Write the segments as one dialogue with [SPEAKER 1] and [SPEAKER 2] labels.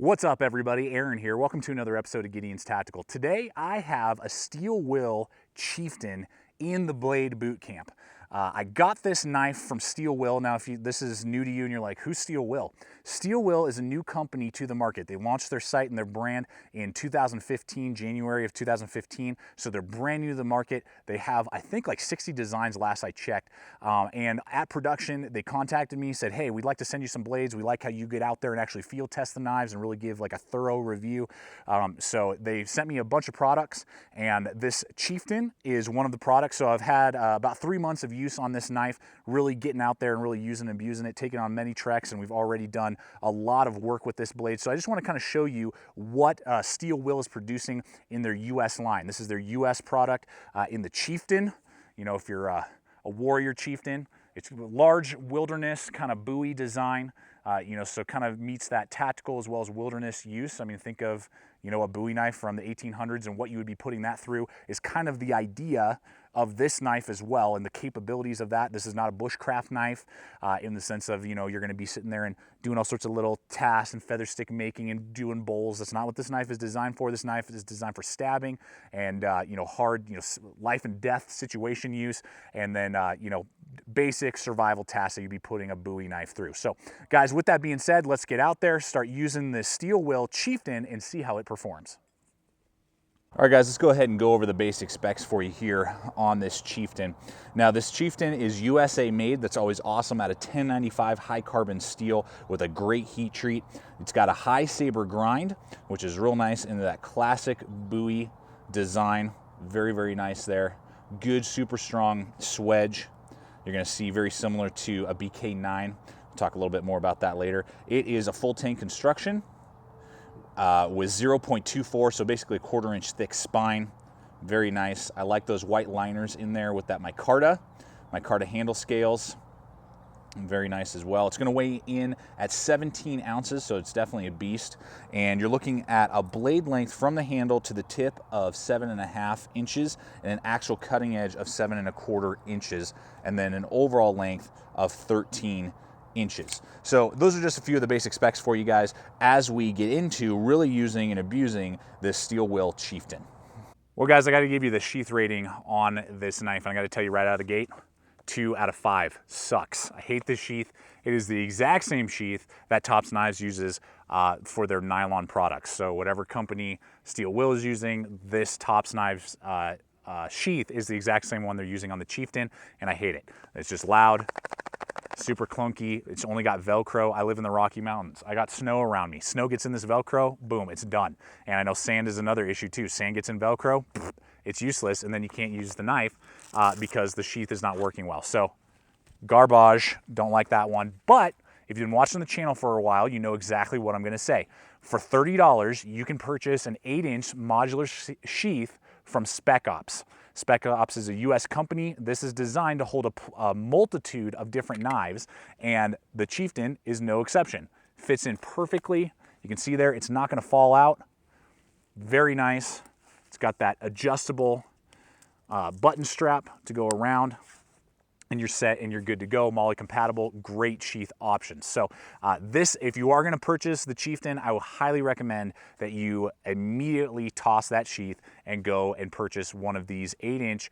[SPEAKER 1] What's up, everybody? Aaron here. Welcome to another episode of Gideon's Tactical. Today I have a steel will Chieftain in the blade boot camp. I got this knife from Steel Will. Now, if this is new to you and you're like, who's Steel Will? Steel Will is a new company to the market. They launched their site and their brand in 2015, January of 2015. So they're brand new to the market. They have, I think, like 60 designs last I checked. And at production, they contacted me, said, hey, we'd like to send you some blades. We like how you get out there and actually field test the knives and really give like a thorough review. So they sent me a bunch of products, and this Chieftain is one of the products. So I've had about 3 months of use on this knife, really getting out there and really using and abusing it, taking on many treks, and we've already done a lot of work with this blade. So I just want to kind of show you what Steel Will is producing in their US line. This is their US product in the Chieftain. You know, if you're a warrior chieftain, it's a large wilderness kind of Bowie design, so kind of meets that tactical as well as wilderness use. I mean, think of, a Bowie knife from the 1800s, and what you would be putting that through is kind of the idea of this knife as well, and the capabilities of that. This is not a bushcraft knife in the sense of, you're going to be sitting there and doing all sorts of little tasks and feather stick making and doing bowls. That's not what this knife is designed for. This knife is designed for stabbing and, hard, life and death situation use, and then, basic survival tasks that you'd be putting a Bowie knife through. So guys, with that being said, let's get out there, start using this Steel Will Chieftain and see how it performs. All right, guys, let's go ahead and go over the basic specs for you here on this Chieftain. Now, this Chieftain is USA made. That's always awesome, out of 1095 high carbon steel with a great heat treat. It's got a high saber grind, which is real nice, into that classic Bowie design. Very, very nice there. Good, super strong swedge. You're going to see very similar to a BK9. We'll talk a little bit more about that later. It is a full tank construction with 0.24, so basically a 1/4 inch thick spine. Very nice. I like those white liners in there with that micarta handle scales. Very nice as well. It's going to weigh in at 17 ounces, so it's definitely a beast. And you're looking at a blade length from the handle to the tip of 7.5 inches and an actual cutting edge of 7.25 inches, and then an overall length of 13 inches. So those are just a few of the basic specs for you guys as we get into really using and abusing this Steel Will Chieftain. Well, guys, I got to give you the sheath rating on this knife, and I got to tell you right out of the gate, 2 out of 5. Sucks. I hate this sheath. It is the exact same sheath that Tops Knives uses for their nylon products. So whatever company Steel Will is using, this Tops Knives sheath is the exact same one they're using on the Chieftain, and I hate it. It's just loud, super clunky. It's only got Velcro. I live in the Rocky Mountains. I got snow around me. Snow gets in this Velcro, boom, it's done. And I know sand is another issue too. Sand gets in Velcro, it's useless, and then you can't use the knife because the sheath is not working well. So garbage, don't like that one. But if you've been watching the channel for a while, you know exactly what I'm gonna say. For $30, you can purchase an 8-inch modular sheath from Spec Ops. Spec Ops is a US company. This is designed to hold a multitude of different knives, and the Chieftain is no exception. Fits in perfectly. You can see there, it's not gonna fall out. Very nice. It's got that adjustable button strap to go around, and you're set and you're good to go. MOLLE compatible, great sheath options. So if you are gonna purchase the Chieftain, I will highly recommend that you immediately toss that sheath and go and purchase one of these 8-inch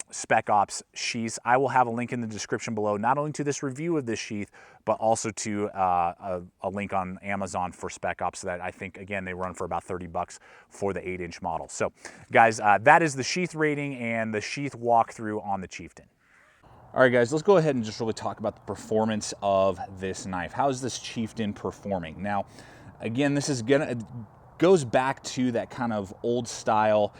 [SPEAKER 1] Spec Ops sheaths. I will have a link in the description below, not only to this review of this sheath, but also to a link on Amazon for Spec Ops that I think, again, they run for about 30 bucks for the 8-inch model. So guys, that is the sheath rating and the sheath walkthrough on the Chieftain. All right, guys, let's go ahead and just really talk about the performance of this knife. How is this Chieftain performing? Now, again, this is goes back to that kind of old style,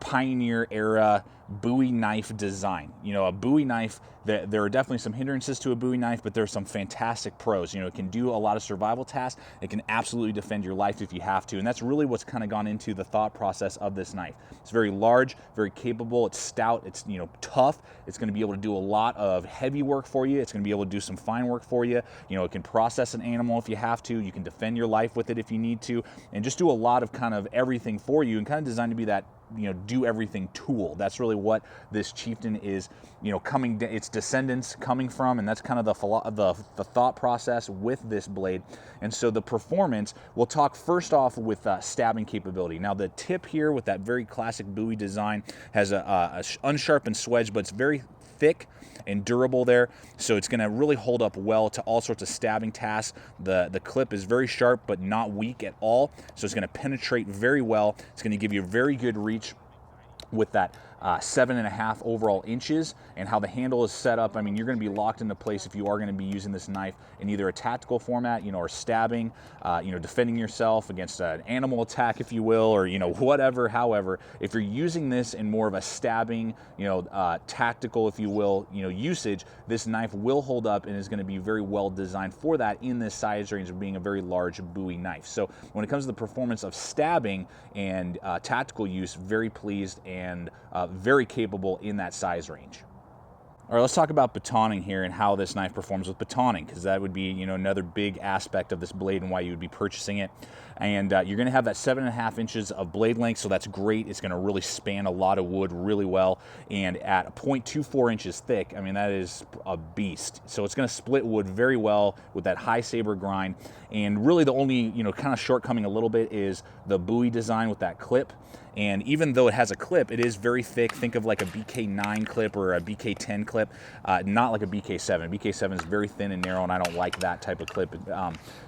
[SPEAKER 1] pioneer era Bowie knife design. A Bowie knife, there are definitely some hindrances to a Bowie knife, but there's some fantastic pros. It can do a lot of survival tasks. It can absolutely defend your life if you have to, and that's really what's kind of gone into the thought process of this knife. It's very large, very capable, it's stout, it's tough. It's going to be able to do a lot of heavy work for you. It's going to be able to do some fine work for you. It can process an animal if you have to. You can defend your life with it if you need to, and just do a lot of kind of everything for you, and kind of designed to be that do everything tool. That's really what this Chieftain is, coming, its descendants coming from, and that's kind of the thought process with this blade. And so the performance, we'll talk first off with stabbing capability. Now the tip here with that very classic Bowie design has a unsharpened swedge, but it's very thick and durable there, so it's going to really hold up well to all sorts of stabbing tasks. The clip is very sharp but not weak at all, so it's going to penetrate very well. It's going to give you a very good reach with that 7.5 overall inches, and how the handle is set up. I mean, you're going to be locked into place if you are going to be using this knife in either a tactical format, or stabbing, defending yourself against an animal attack, if you will, or whatever. However, if you're using this in more of a stabbing, tactical, if you will, usage, this knife will hold up and is going to be very well designed for that in this size range of being a very large Bowie knife. So when it comes to the performance of stabbing and tactical use, very pleased and very capable in that size range. All right, let's talk about batoning here and how this knife performs with batoning, because that would be, another big aspect of this blade and why you would be purchasing it. And you're going to have that 7.5 inches of blade length, so that's great. It's going to really span a lot of wood really well. And at 0.24 inches thick, I mean, that is a beast. So it's going to split wood very well with that high saber grind. And really the only, kind of shortcoming a little bit is the Bowie design with that clip. And even though it has a clip, it is very thick. Think of like a BK9 clip or a BK10 clip, not like a BK7. BK7 is very thin and narrow, and I don't like that type of clip.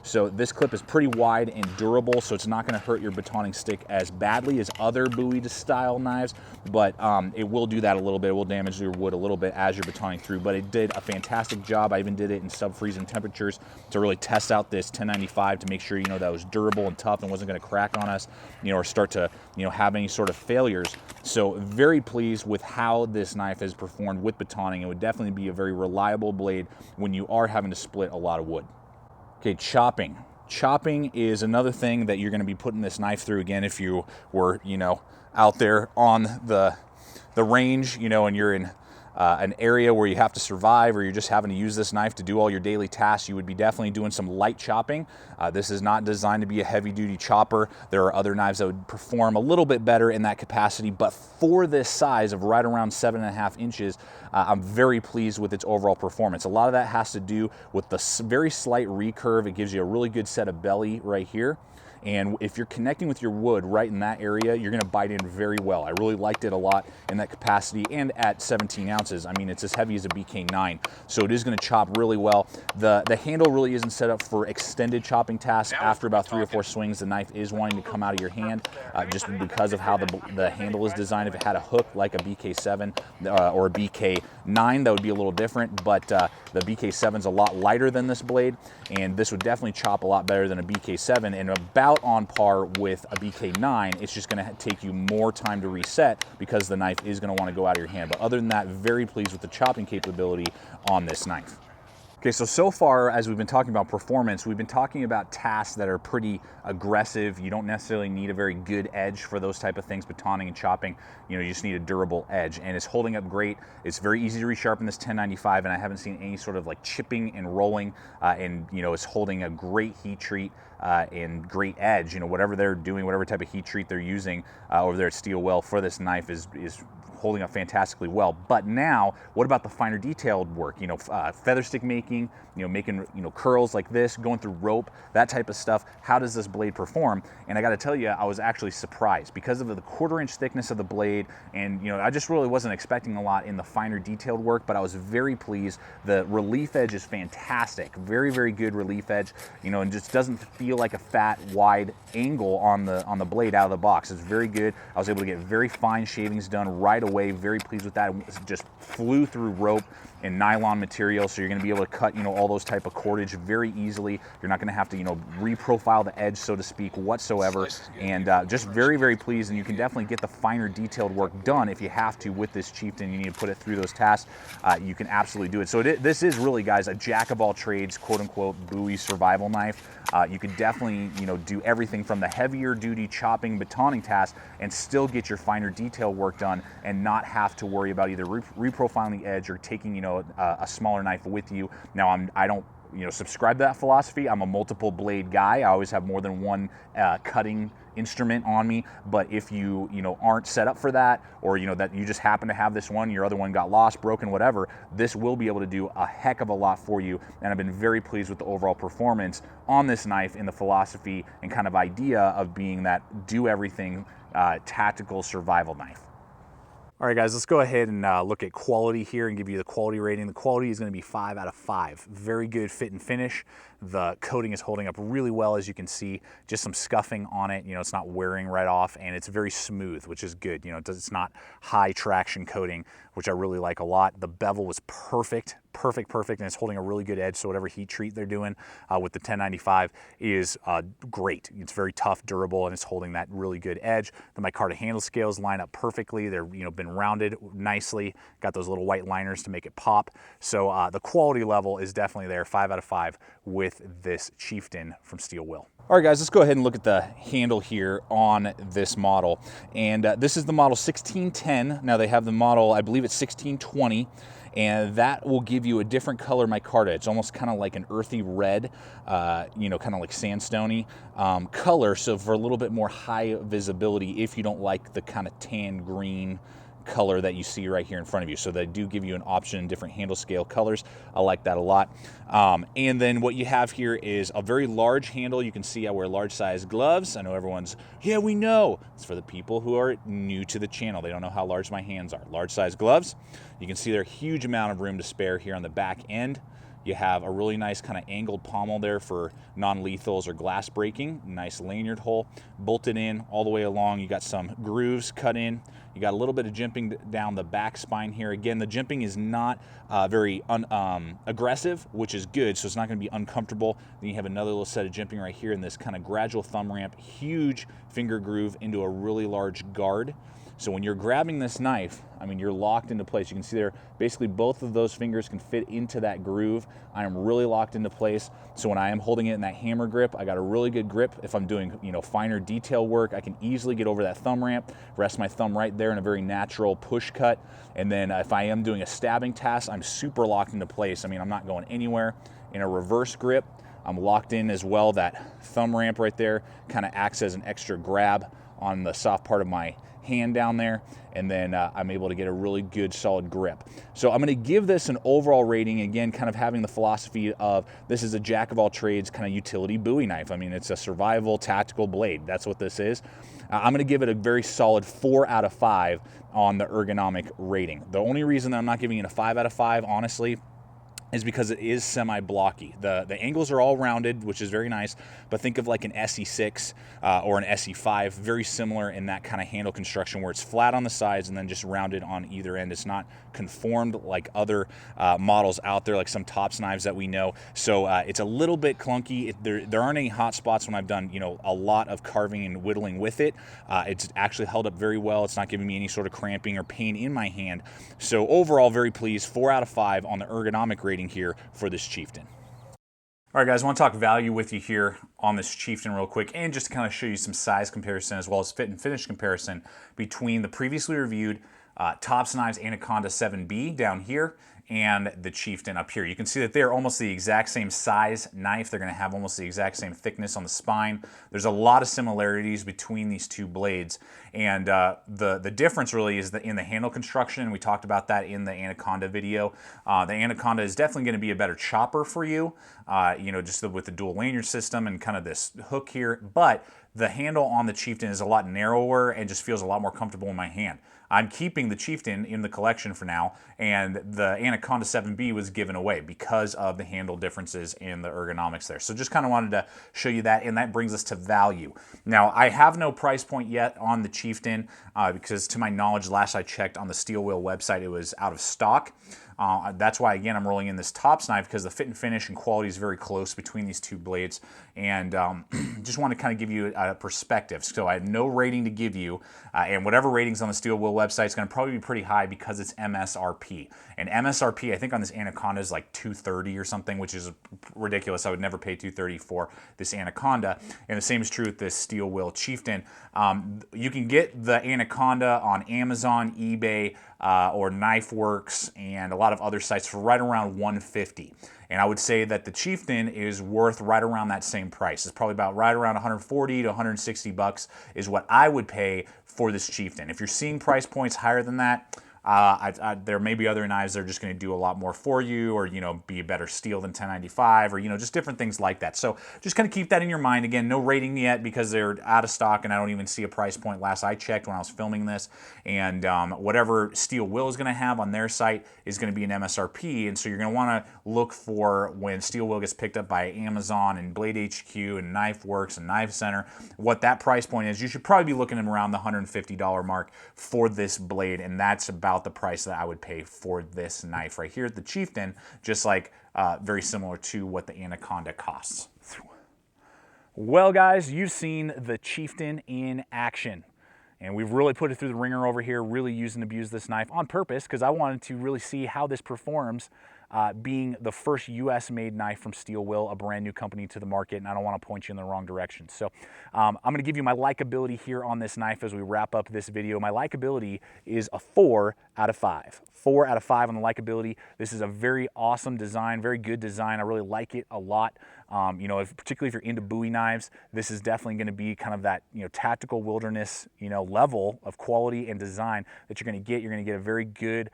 [SPEAKER 1] So this clip is pretty wide and durable, so it's not going to hurt your batoning stick as badly as other Bowie style knives, but it will do that a little bit. It will damage your wood a little bit as you're batoning through, but it did a fantastic job. I even did it in sub-freezing temperatures to really test out this 1095 to make sure, that it was durable and tough and wasn't going to crack on us, or start to, have any sort of failures. So very pleased with how this knife has performed with batoning. It would definitely be a very reliable blade when you are having to split a lot of wood. Okay, chopping. Chopping is another thing that you're going to be putting this knife through again if you were, out there on the range, and you're in an area where you have to survive, or you're just having to use this knife to do all your daily tasks. You would be definitely doing some light chopping. This is not designed to be a heavy-duty chopper. There are other knives that would perform a little bit better in that capacity, but for this size of right around 7.5 inches, I'm very pleased with its overall performance. A lot of that has to do with the very slight recurve. It gives you a really good set of belly right here. And if you're connecting with your wood right in that area, you're going to bite in very well. I really liked it a lot in that capacity, and at 17 ounces. I mean, it's as heavy as a BK9, so it is going to chop really well. The handle really isn't set up for extended chopping tasks. After about 3 or 4 swings, the knife is wanting to come out of your hand, just because of how the handle is designed. If it had a hook like a BK7 or a BK9, that would be a little different, but the BK7 is a lot lighter than this blade, and this would definitely chop a lot better than a BK7, and about on par with a BK9. It's just going to take you more time to reset because the knife is going to want to go out of your hand. But other than that, very pleased with the chopping capability on this knife. Okay, so far as we've been talking about performance, we've been talking about tasks that are pretty aggressive. You don't necessarily need a very good edge for those type of things, batoning and chopping. You just need a durable edge, and it's holding up great. It's very easy to resharpen this 1095, and I haven't seen any sort of like chipping and rolling, and it's holding a great heat treat and great edge. Whatever they're doing, whatever type of heat treat they're using over there at Steel Well for this knife is holding up fantastically well. But now, what about the finer detailed work? Feather stick making, making curls like this, going through rope, that type of stuff. How does this blade perform? And I got to tell you, I was actually surprised because of the 1/4 inch thickness of the blade, and I just really wasn't expecting a lot in the finer detailed work. But I was very pleased. The relief edge is fantastic, very, very good relief edge. And just doesn't feel like a fat, wide angle on the blade out of the box. It's very good. I was able to get very fine shavings done right away. Very pleased with that. It just flew through rope and nylon material, so you're going to be able to cut all those type of cordage very easily. You're not going to have to reprofile the edge, so to speak, whatsoever. And just very, very pleased. And you can definitely get the finer detailed work done if you have to with this Chieftain. You need to put it through those tasks. You can absolutely do it. So this is really, guys, a jack of all trades, quote unquote, Bowie survival knife. You could definitely do everything from the heavier duty chopping, batoning tasks and still get your finer detail work done and not have to worry about either reprofiling the edge or taking a smaller knife with you. Now I don't subscribe to that philosophy. I'm a multiple blade guy. I always have more than one cutting instrument on me. But if you aren't set up for that, or that you just happen to have this one, your other one got lost, broken, whatever, this will be able to do a heck of a lot for you. And I've been very pleased with the overall performance on this knife in the philosophy and kind of idea of being that do everything tactical survival knife. All right, guys, let's go ahead and look at quality here and give you the quality rating. The quality is going to be 5 out of 5. Very good fit and finish. The coating is holding up really well, as you can see. Just some scuffing on it. It's not wearing right off, and it's very smooth, which is good. It's not high traction coating, which I really like a lot. The bevel was perfect, and it's holding a really good edge, so whatever heat treat they're doing with the 1095 is great. It's very tough, durable, and it's holding that really good edge. The micarta handle scales line up perfectly. They're been rounded nicely, got those little white liners to make it pop. So the quality level is definitely there, 5 out of 5 with this Chieftain from Steel Will. All right, guys, let's go ahead and look at the handle here on this model. And this is the model 1610. Now they have the model, I believe it's 1620. And that will give you a different color micarta. It's almost kind of like an earthy red, kind of like sandstone-y color. So for a little bit more high visibility, if you don't like the kind of tan green color that you see right here in front of you. So they do give you an option in different handle scale colors. I like that a lot. And then what you have here is a very large handle. You can see I wear large size gloves. I know everyone's, yeah, we know. It's for the people who are new to the channel. They don't know how large my hands are. Large size gloves. You can see there's a huge amount of room to spare here on the back end. You have a really nice kind of angled pommel there for non-lethals or glass breaking. Nice lanyard hole bolted in all the way along. You got some grooves cut in. You got a little bit of jimping down the back spine here. Again, the jimping is not very aggressive, which is good, so it's not going to be uncomfortable. Then you have another little set of jimping right here in this kind of gradual thumb ramp, huge finger groove into a really large guard. So when you're grabbing this knife, I mean, you're locked into place. You can see there, basically both of those fingers can fit into that groove. I am really locked into place. So when I am holding it in that hammer grip, I got a really good grip. If I'm doing, finer detail work, I can easily get over that thumb ramp, rest my thumb right there in a very natural push cut. And then if I am doing a stabbing task, I'm super locked into place. I mean, I'm not going anywhere. In a reverse grip, I'm locked in as well. That thumb ramp right there kind of acts as an extra grab on the soft part of my hand down there, and then I'm able to get a really good solid grip. So I'm going to give this an overall rating, again, kind of having the philosophy of this is a jack of all trades kind of utility Bowie knife. I mean, it's a survival tactical blade. That's what this is. I'm going to give it a very solid 4 out of 5 on the ergonomic rating. The only reason that I'm not giving it a 5 out of 5, honestly, is because it is semi-blocky. The angles are all rounded, which is very nice, but think of like an SE6 or an SE5, very similar in that kind of handle construction where it's flat on the sides and then just rounded on either end. It's not conformed like other models out there, like some Tops knives that we know. So it's a little bit clunky. There aren't any hot spots when I've done a lot of carving and whittling with it. It's actually held up very well. It's not giving me any sort of cramping or pain in my hand. So overall, very pleased. 4 out of 5 on the ergonomic rating here for this Chieftain. All right, guys, I want to talk value with you here on this Chieftain real quick, and just to kind of show you some size comparison as well as fit and finish comparison between the previously reviewed Tops Knives Anaconda 7B down here and the Chieftain up here. You can see that they're almost the exact same size knife. They're going to have almost the exact same thickness on the spine. There's a lot of similarities between these two blades, and the difference really is in the handle construction. We talked about that in the Anaconda video. The Anaconda is definitely going to be a better chopper for you, just with the dual lanyard system and kind of this hook here, but the handle on the Chieftain is a lot narrower and just feels a lot more comfortable in my hand. I'm keeping the Chieftain in the collection for now, and the Anaconda 7B was given away because of the handle differences in the ergonomics there. So just kind of wanted to show you that, and that brings us to value. Now, I have no price point yet on the Chieftain because to my knowledge, last I checked on the Steel Will website, it was out of stock. That's why, again, I'm rolling in this Tops knife because the fit and finish and quality is very close between these two blades, and just want to kind of give you a perspective. So I have no rating to give you, and whatever ratings on the Steel Will website is going to probably be pretty high because it's MSRP. And MSRP, I think on this Anaconda is like $230 or something, which is ridiculous. I would never pay $230 for this Anaconda. And the same is true with this Steel Will Chieftain. You can get the Anaconda on Amazon, eBay, or KnifeWorks, and a lot lot of other sites for right around $150. And I would say that the Chieftain is worth right around that same price. It's probably about right around 140 to 160 bucks is what I would pay for this Chieftain. If you're seeing price points higher than that, there may be other knives that are just going to do a lot more for you, or be a better steel than 1095, or just different things like that. So just kind of keep that in your mind. Again, no rating yet because they're out of stock, and I don't even see a price point last I checked when I was filming this. And whatever Steel Will is going to have on their site is going to be an MSRP, and so you're going to want to look for when Steel Will gets picked up by Amazon and Blade HQ and Knife Works and Knife Center, what that price point is. You should probably be looking at around the $150 mark for this blade, and that's about the price that I would pay for this knife right here, the Chieftain, just like very similar to what the Anaconda costs. Well, guys, you've seen the Chieftain in action, and we've really put it through the ringer over here, really used and abused this knife on purpose because I wanted to really see how this performs, being the first US-made knife from Steel Will, a brand new company to the market, and I don't want to point you in the wrong direction. So I'm going to give you my likability here on this knife as we wrap up this video. My likability is a 4 out of 5. 4 out of 5 on the likability. This is a very awesome design, very good design. I really like it a lot. Particularly if you're into Bowie knives, this is definitely going to be kind of that tactical wilderness level of quality and design that you're going to get. You're going to get a very good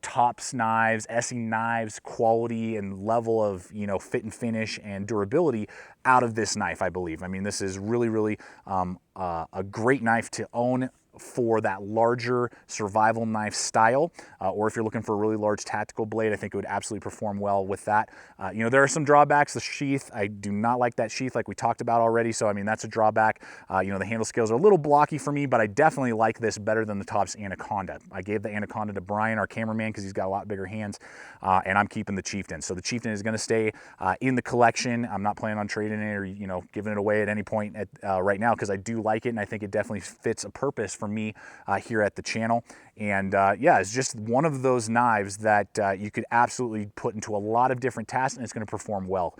[SPEAKER 1] tops knives, SE knives quality and level of fit and finish and durability out of this knife, I believe. I mean, this is really, really a great knife to own for that larger survival knife style, or if you're looking for a really large tactical blade, I think it would absolutely perform well with that. There are some drawbacks. The sheath, I do not like that sheath like we talked about already, so I mean that's a drawback. The handle scales are a little blocky for me, but I definitely like this better than the Tops Anaconda. I gave the Anaconda to Brian, our cameraman, because he's got a lot bigger hands, and I'm keeping the Chieftain. So the Chieftain is going to stay in the collection. I'm not planning on trading it or giving it away at any point right now, because I do like it, and I think it definitely fits a purpose for me here at the channel. And yeah, it's just one of those knives that you could absolutely put into a lot of different tasks, and it's going to perform well,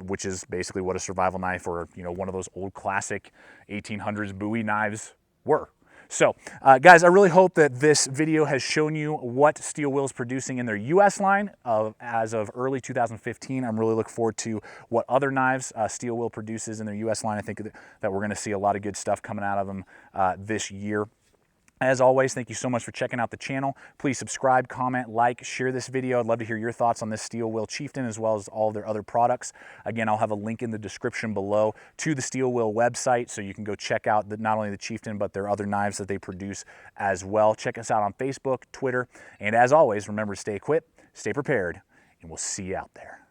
[SPEAKER 1] which is basically what a survival knife or one of those old classic 1800s Bowie knives were. So guys, I really hope that this video has shown you what Steel Will is producing in their US line as of early 2015. I'm really looking forward to what other knives Steel Will produces in their US line. I think that we're going to see a lot of good stuff coming out of them this year. As always, thank you so much for checking out the channel. Please subscribe, comment, like, share this video. I'd love to hear your thoughts on this Steel Will Chieftain as well as all of their other products. Again, I'll have a link in the description below to the Steel Will website, so you can go check out not only the Chieftain, but their other knives that they produce as well. Check us out on Facebook, Twitter, and as always, remember to stay equipped, stay prepared, and we'll see you out there.